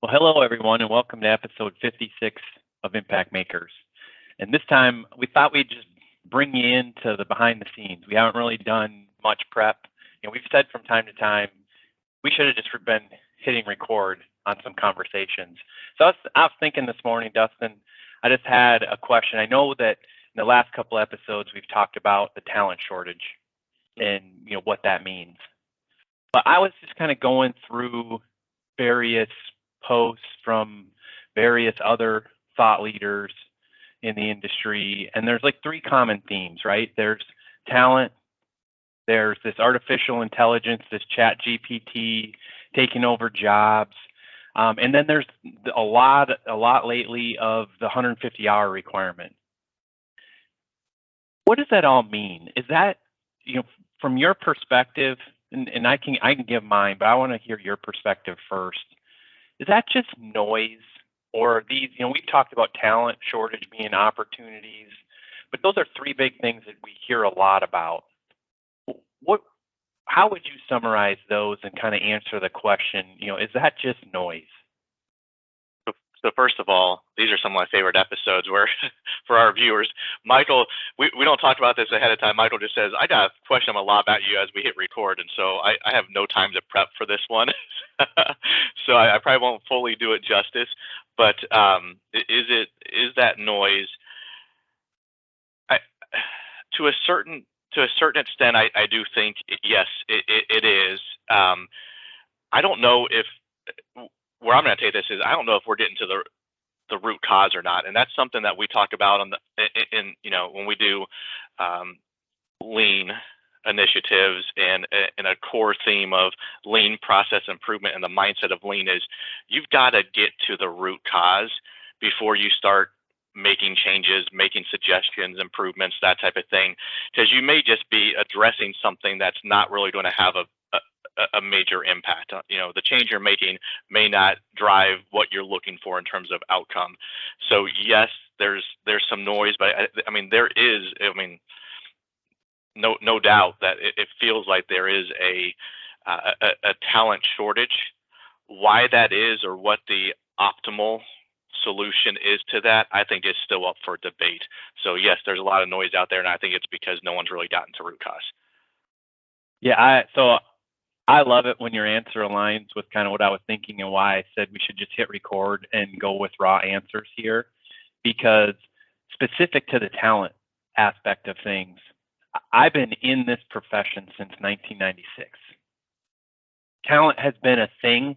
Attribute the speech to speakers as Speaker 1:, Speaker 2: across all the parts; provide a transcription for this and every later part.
Speaker 1: Well, hello everyone, and welcome to episode 56 of Impact Makers. And this time, we thought we'd just bring you into the behind the scenes. We haven't really done much prep. We've said from time to time we should have just been hitting record on some conversations. So I was thinking this morning, Dustin, I just had a question. I know that in the last couple episodes we've talked about the talent shortage and what that means. But I was just kind of going through various posts from various other thought leaders in the industry, and there's like three common themes, right? There's talent, there's this artificial intelligence, this chat GPT taking over jobs, and then there's a lot lately of the 150-hour requirement. What does that all mean? Is that, from your perspective, and I can give mine, but I want to hear your perspective first. Is that just noise, or are these, we've talked about talent shortage being opportunities, but those are three big things that we hear a lot about. How would you summarize those and kind of answer the question, is that just noise?
Speaker 2: So first of all, these are some of my favorite episodes where, for our viewers, Michael, we don't talk about this ahead of time. Michael just says, I got a question a lot about you as we hit record. And so I have no time to prep for this one. So I probably won't fully do it justice. But is that noise? To a certain extent, I do think, yes, it is. I don't know if... Where I'm going to take this is I don't know if we're getting to the root cause or not, and that's something that we talk about when we do lean initiatives, and a core theme of lean process improvement and the mindset of lean is you've got to get to the root cause before you start making changes, making suggestions, improvements, that type of thing, because you may just be addressing something that's not really going to have a major impact. The change you're making may not drive what you're looking for in terms of outcome. So yes, there's some noise, but there is, no doubt that it feels like there is a talent shortage. Why that is, or what the optimal solution is to that, I think is still up for debate. So yes, there's a lot of noise out there, and I think it's because no one's really gotten to root cause.
Speaker 1: Yeah, I love it when your answer aligns with kind of what I was thinking and why I said we should just hit record and go with raw answers here, because specific to the talent aspect of things, I've been in this profession since 1996. Talent has been a thing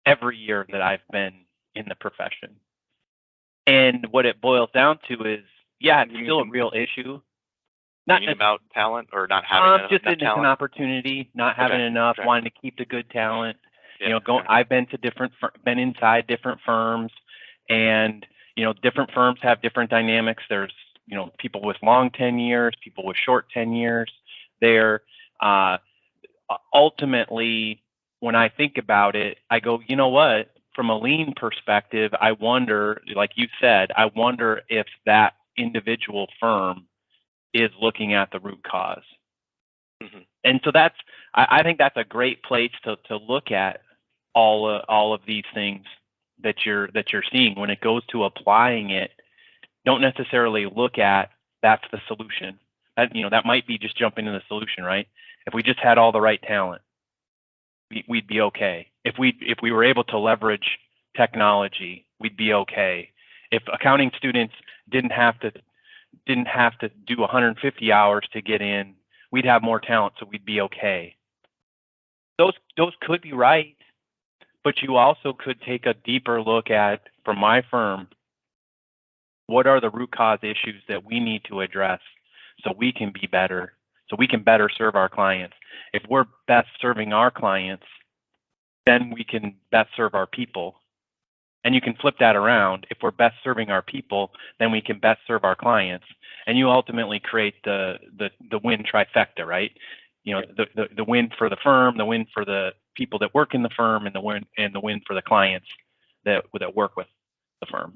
Speaker 1: every year that I've been in the profession. And what it boils down to is, yeah, it's still a real issue.
Speaker 2: Not about talent, or not having
Speaker 1: just it's an opportunity, not having enough, wanting to keep the good talent.
Speaker 2: Yeah,
Speaker 1: I've been to been inside different firms, and different firms have different dynamics. There's people with long tenures, people with short tenures. They're ultimately, when I think about it, I go, you know what? From a lean perspective, I wonder, like you said, I wonder if that individual firm is looking at the root cause.
Speaker 2: Mm-hmm.
Speaker 1: And so I think that's a great place to look at all of these things that you're seeing. When it goes to applying it, don't necessarily look at that's the solution. That might be just jumping to the solution, right? If we just had all the right talent, we'd be okay. If we were able to leverage technology, we'd be okay. If accounting students didn't have to do 150 hours to get in, we'd have more talent, so we'd be okay. Those could be right, but you also could take a deeper look at, from my firm, what are the root cause issues that we need to address so we can be better, so we can better serve our clients. If we're best serving our clients, then we can best serve our people. And you can flip that around. If we're best serving our people, then we can best serve our clients. And you ultimately create the win trifecta, right? The win for the firm, the win for the people that work in the firm, and the win for the clients that work with the firm.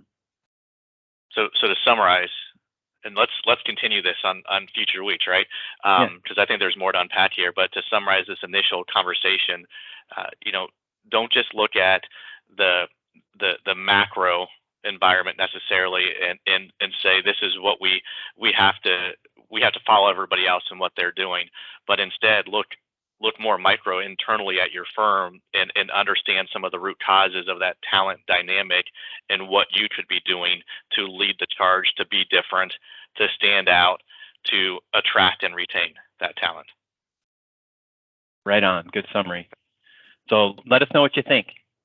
Speaker 2: So to summarize, and let's continue this on future weeks, right? Because I think there's more to unpack here. But to summarize this initial conversation, don't just look at the macro environment necessarily, and say this is what we have to follow everybody else and what they're doing, but instead look more micro internally at your firm, and understand some of the root causes of that talent dynamic and what you could be doing to lead the charge, to be different, to stand out, to attract and retain that talent.
Speaker 1: Right on. Good summary. So let us know what you think.